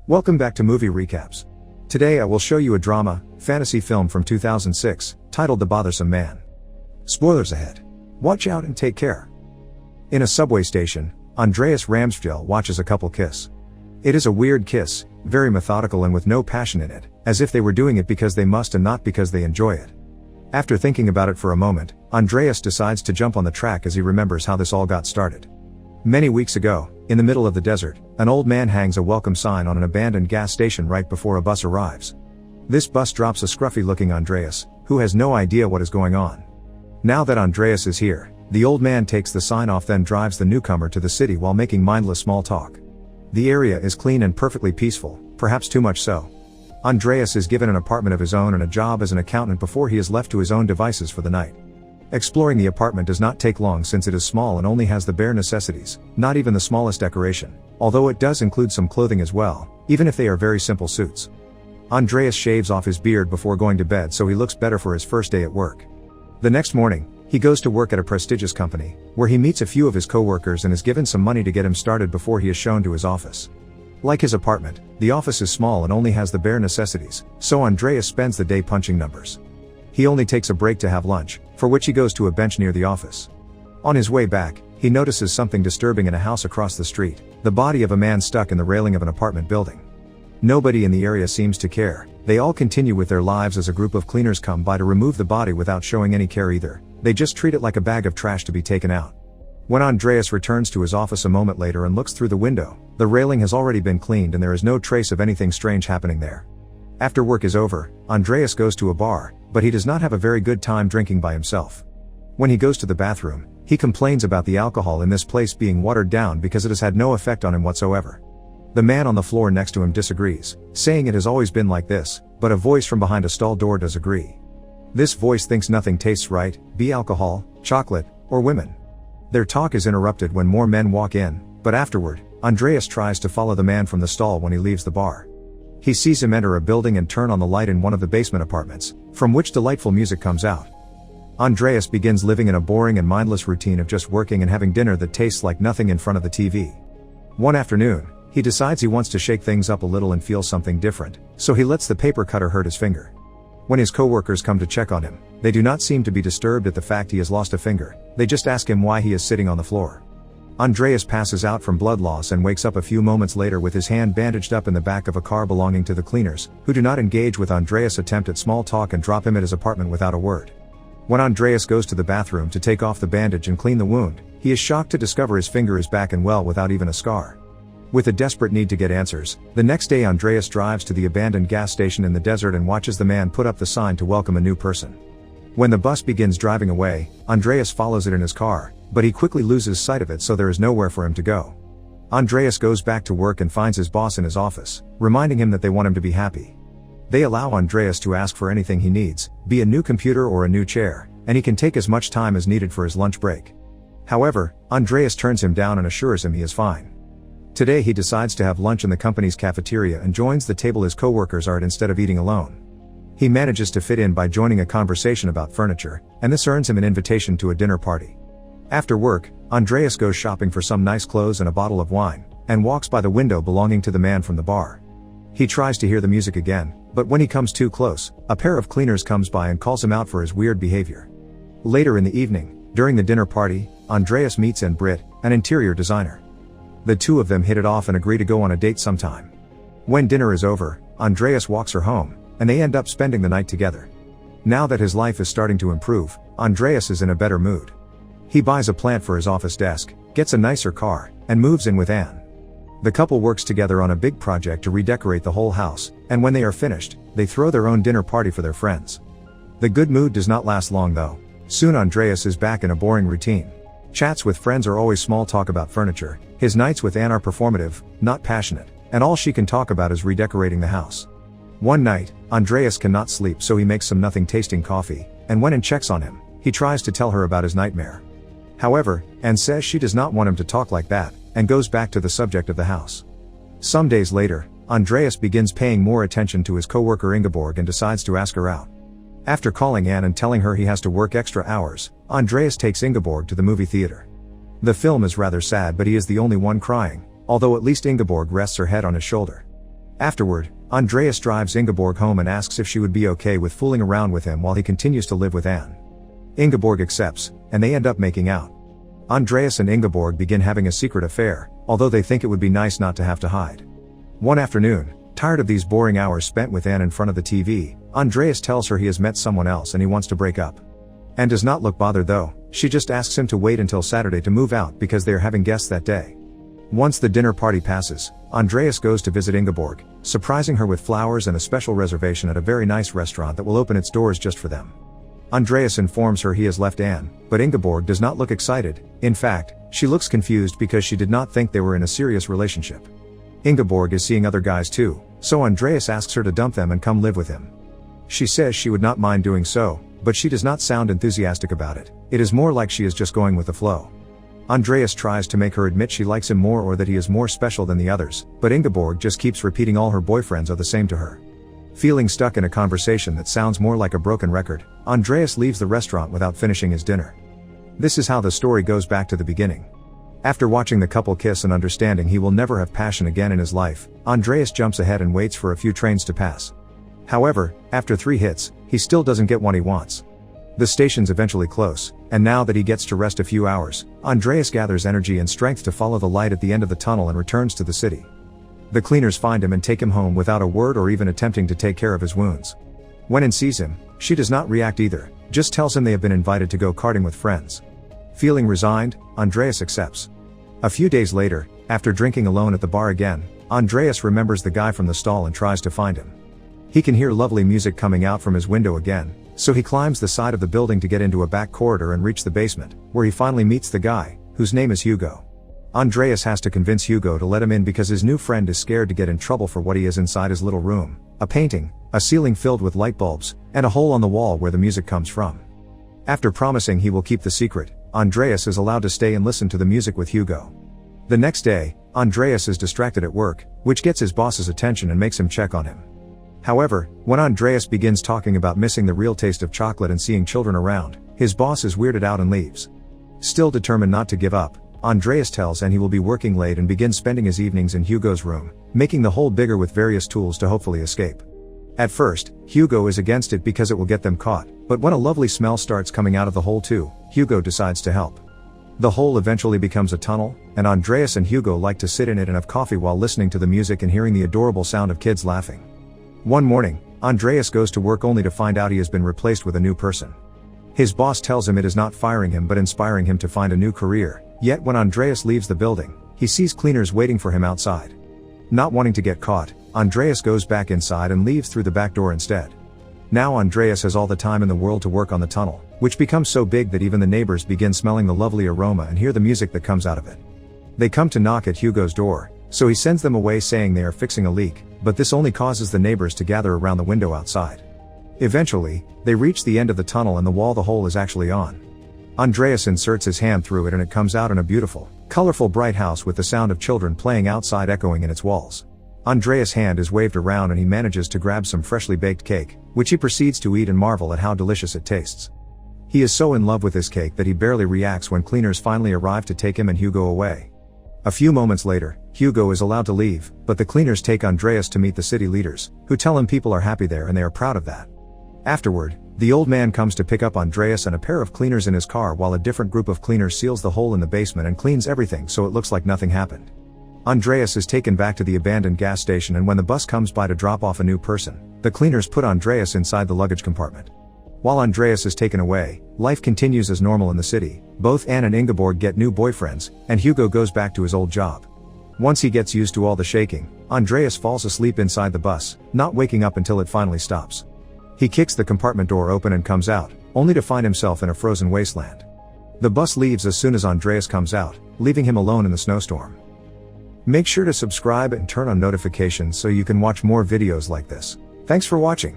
Welcome back to Movie Recaps. Today I will show you a drama, fantasy film from 2006, titled The Bothersome Man. Spoilers ahead. Watch out and take care. In a subway station, Andreas Ramsfjell watches a couple kiss. It is a weird kiss, very methodical and with no passion in it, as if they were doing it because they must and not because they enjoy it. After thinking about it for a moment, Andreas decides to jump on the track as he remembers how this all got started. Many weeks ago, in the middle of the desert, an old man hangs a welcome sign on an abandoned gas station right before a bus arrives. This bus drops a scruffy-looking Andreas, who has no idea what is going on. Now that Andreas is here, the old man takes the sign off, then drives the newcomer to the city while making mindless small talk. The area is clean and perfectly peaceful, perhaps too much so. Andreas is given an apartment of his own and a job as an accountant before he is left to his own devices for the night. Exploring the apartment does not take long since it is small and only has the bare necessities, not even the smallest decoration, although it does include some clothing as well, even if they are very simple suits. Andreas shaves off his beard before going to bed so he looks better for his first day at work. The next morning, he goes to work at a prestigious company, where he meets a few of his co-workers and is given some money to get him started before he is shown to his office. Like his apartment, the office is small and only has the bare necessities, so Andreas spends the day punching numbers. He only takes a break to have lunch, for which he goes to a bench near the office. On his way back, he notices something disturbing in a house across the street, the body of a man stuck in the railing of an apartment building. Nobody in the area seems to care, they all continue with their lives as a group of cleaners come by to remove the body without showing any care either, they just treat it like a bag of trash to be taken out. When Andreas returns to his office a moment later and looks through the window, the railing has already been cleaned and there is no trace of anything strange happening there. After work is over, Andreas goes to a bar, but he does not have a very good time drinking by himself. When he goes to the bathroom, he complains about the alcohol in this place being watered down because it has had no effect on him whatsoever. The man on the floor next to him disagrees, saying it has always been like this, but a voice from behind a stall door does agree. This voice thinks nothing tastes right, be alcohol, chocolate, or women. Their talk is interrupted when more men walk in, but afterward, Andreas tries to follow the man from the stall when he leaves the bar. He sees him enter a building and turn on the light in one of the basement apartments, from which delightful music comes out. Andreas begins living in a boring and mindless routine of just working and having dinner that tastes like nothing in front of the TV. One afternoon, he decides he wants to shake things up a little and feel something different, so he lets the paper cutter hurt his finger. When his co-workers come to check on him, they do not seem to be disturbed at the fact he has lost a finger, they just ask him why he is sitting on the floor. Andreas passes out from blood loss and wakes up a few moments later with his hand bandaged up in the back of a car belonging to the cleaners, who do not engage with Andreas' attempt at small talk and drop him at his apartment without a word. When Andreas goes to the bathroom to take off the bandage and clean the wound, he is shocked to discover his finger is back and well without even a scar. With a desperate need to get answers, the next day Andreas drives to the abandoned gas station in the desert and watches the man put up the sign to welcome a new person. When the bus begins driving away, Andreas follows it in his car, but he quickly loses sight of it so there is nowhere for him to go. Andreas goes back to work and finds his boss in his office, reminding him that they want him to be happy. They allow Andreas to ask for anything he needs, be a new computer or a new chair, and he can take as much time as needed for his lunch break. However, Andreas turns him down and assures him he is fine. Today he decides to have lunch in the company's cafeteria and joins the table his co-workers are at instead of eating alone. He manages to fit in by joining a conversation about furniture, and this earns him an invitation to a dinner party. After work, Andreas goes shopping for some nice clothes and a bottle of wine, and walks by the window belonging to the man from the bar. He tries to hear the music again, but when he comes too close, a pair of cleaners comes by and calls him out for his weird behavior. Later in the evening, during the dinner party, Andreas meets Ann-Britt, an interior designer. The two of them hit it off and agree to go on a date sometime. When dinner is over, Andreas walks her home, and they end up spending the night together. Now that his life is starting to improve, Andreas is in a better mood. He buys a plant for his office desk, gets a nicer car, and moves in with Anne. The couple works together on a big project to redecorate the whole house, and when they are finished, they throw their own dinner party for their friends. The good mood does not last long though. Soon Andreas is back in a boring routine. Chats with friends are always small talk about furniture, his nights with Anne are performative, not passionate, and all she can talk about is redecorating the house. One night, Andreas cannot sleep so he makes some nothing-tasting coffee, and when Anne checks on him, he tries to tell her about his nightmare. However, Anne says she does not want him to talk like that, and goes back to the subject of the house. Some days later, Andreas begins paying more attention to his co-worker Ingeborg and decides to ask her out. After calling Anne and telling her he has to work extra hours, Andreas takes Ingeborg to the movie theater. The film is rather sad but he is the only one crying, although at least Ingeborg rests her head on his shoulder. Afterward, Andreas drives Ingeborg home and asks if she would be okay with fooling around with him while he continues to live with Anne. Ingeborg accepts, and they end up making out. Andreas and Ingeborg begin having a secret affair, although they think it would be nice not to have to hide. One afternoon, tired of these boring hours spent with Anne in front of the TV, Andreas tells her he has met someone else and he wants to break up. Anne does not look bothered though, she just asks him to wait until Saturday to move out because they are having guests that day. Once the dinner party passes, Andreas goes to visit Ingeborg, surprising her with flowers and a special reservation at a very nice restaurant that will open its doors just for them. Andreas informs her he has left Anne, but Ingeborg does not look excited. In fact, she looks confused because she did not think they were in a serious relationship. Ingeborg is seeing other guys too, so Andreas asks her to dump them and come live with him. She says she would not mind doing so, but she does not sound enthusiastic about it. It is more like she is just going with the flow. Andreas tries to make her admit she likes him more or that he is more special than the others, but Ingeborg just keeps repeating all her boyfriends are the same to her. Feeling stuck in a conversation that sounds more like a broken record, Andreas leaves the restaurant without finishing his dinner. This is how the story goes back to the beginning. After watching the couple kiss and understanding he will never have passion again in his life, Andreas jumps ahead and waits for a few trains to pass. However, after 3 hits, he still doesn't get what he wants. The station's eventually close, and now that he gets to rest a few hours, Andreas gathers energy and strength to follow the light at the end of the tunnel and returns to the city. The cleaners find him and take him home without a word or even attempting to take care of his wounds. When Anne sees him, she does not react either, just tells him they have been invited to go karting with friends. Feeling resigned, Andreas accepts. A few days later, after drinking alone at the bar again, Andreas remembers the guy from the stall and tries to find him. He can hear lovely music coming out from his window again, so he climbs the side of the building to get into a back corridor and reach the basement, where he finally meets the guy, whose name is Hugo. Andreas has to convince Hugo to let him in because his new friend is scared to get in trouble for what he is inside his little room: a painting, a ceiling filled with light bulbs, and a hole on the wall where the music comes from. After promising he will keep the secret, Andreas is allowed to stay and listen to the music with Hugo. The next day, Andreas is distracted at work, which gets his boss's attention and makes him check on him. However, when Andreas begins talking about missing the real taste of chocolate and seeing children around, his boss is weirded out and leaves. Still determined not to give up, Andreas tells Anne he will be working late and begins spending his evenings in Hugo's room, making the hole bigger with various tools to hopefully escape. At first, Hugo is against it because it will get them caught, but when a lovely smell starts coming out of the hole too, Hugo decides to help. The hole eventually becomes a tunnel, and Andreas and Hugo like to sit in it and have coffee while listening to the music and hearing the adorable sound of kids laughing. One morning, Andreas goes to work only to find out he has been replaced with a new person. His boss tells him it is not firing him but inspiring him to find a new career, yet when Andreas leaves the building, he sees cleaners waiting for him outside. Not wanting to get caught, Andreas goes back inside and leaves through the back door instead. Now Andreas has all the time in the world to work on the tunnel, which becomes so big that even the neighbors begin smelling the lovely aroma and hear the music that comes out of it. They come to knock at Hugo's door, so he sends them away saying they are fixing a leak, but this only causes the neighbors to gather around the window outside. Eventually, they reach the end of the tunnel and the wall the hole is actually on. Andreas inserts his hand through it and it comes out in a beautiful, colorful bright house with the sound of children playing outside echoing in its walls. Andreas' hand is waved around and he manages to grab some freshly baked cake, which he proceeds to eat and marvel at how delicious it tastes. He is so in love with his cake that he barely reacts when cleaners finally arrive to take him and Hugo away. A few moments later, Hugo is allowed to leave, but the cleaners take Andreas to meet the city leaders, who tell him people are happy there and they are proud of that. Afterward, the old man comes to pick up Andreas and a pair of cleaners in his car while a different group of cleaners seals the hole in the basement and cleans everything so it looks like nothing happened. Andreas is taken back to the abandoned gas station and when the bus comes by to drop off a new person, the cleaners put Andreas inside the luggage compartment. While Andreas is taken away, life continues as normal in the city. Both Anne and Ingeborg get new boyfriends, and Hugo goes back to his old job. Once he gets used to all the shaking, Andreas falls asleep inside the bus, not waking up until it finally stops. He kicks the compartment door open and comes out, only to find himself in a frozen wasteland. The bus leaves as soon as Andreas comes out, leaving him alone in the snowstorm. Make sure to subscribe and turn on notifications so you can watch more videos like this. Thanks for watching.